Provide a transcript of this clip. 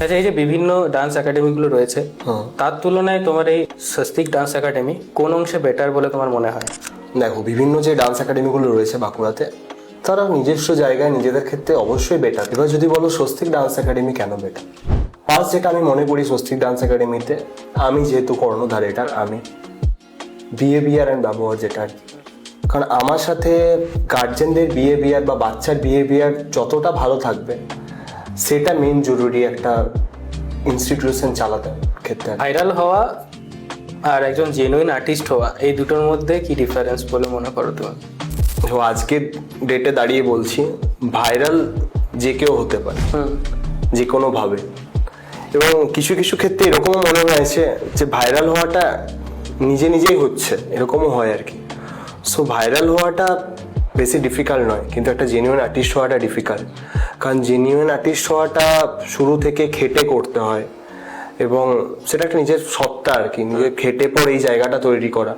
আচ্ছা, এই যে বিভিন্ন ডান্স একাডেমিগুলো রয়েছে, তার তুলনায় তোমার এই স্বস্তিক ডান্স একাডেমি কোন অংশে বেটার বলে তোমার মনে হয়? দেখো, বিভিন্ন যে ডান্স একাডেমিগুলো রয়েছে বাঁকুড়াতে, তারা নিজস্ব জায়গায় নিজেদের ক্ষেত্রে অবশ্যই বেটার। এবার যদি বলো স্বস্তিক ডান্স একাডেমি কেন বেটার, ফার্স্ট যেটা আমি মনে করি স্বস্তিক ডান্স একাডেমিতে, আমি যেহেতু কর্ণধার এটার, আমি বিহেভিয়ার অ্যান্ড ব্যবহার যেটা আর কি, কারণ আমার সাথে গার্জেনদের বিহেভিয়ার বা বাচ্চার বিহেভিয়ার যতটা ভালো থাকবে, সেটা মেন জরুরি একটা ইনস্টিটিউশন চালাতে ক্ষেত্রে। ভাইরাল হওয়া আর একজন জেনুইন আর্টিস্ট হওয়া, এই দুটোর মধ্যে কি ডিফারেন্স বলে মনে করো তুমি? তো আজকের ডেটে দাঁড়িয়ে বলছি, ভাইরাল যে কেউ হতে পারে যে কোনোভাবে, এবং কিছু কিছু ক্ষেত্রে এরকমও মনে হয়েছে যে ভাইরাল হওয়াটা নিজে নিজেই হচ্ছে, এরকমও হয় আর কি। সো ভাইরাল হওয়াটা বেশি ডিফিকাল্ট নয়, কিন্তু একটা জেনুইন আর্টিস্ট হওয়াটা ডিফিকাল্ট। কারণ জেনুইন আর্টিস্ট হওয়াটা শুরু থেকে খেটে করতে হয়, এবং সেটা একটা নিজের সত্তা আর কি, নিজের খেটে পর এই জায়গাটা তৈরি করা।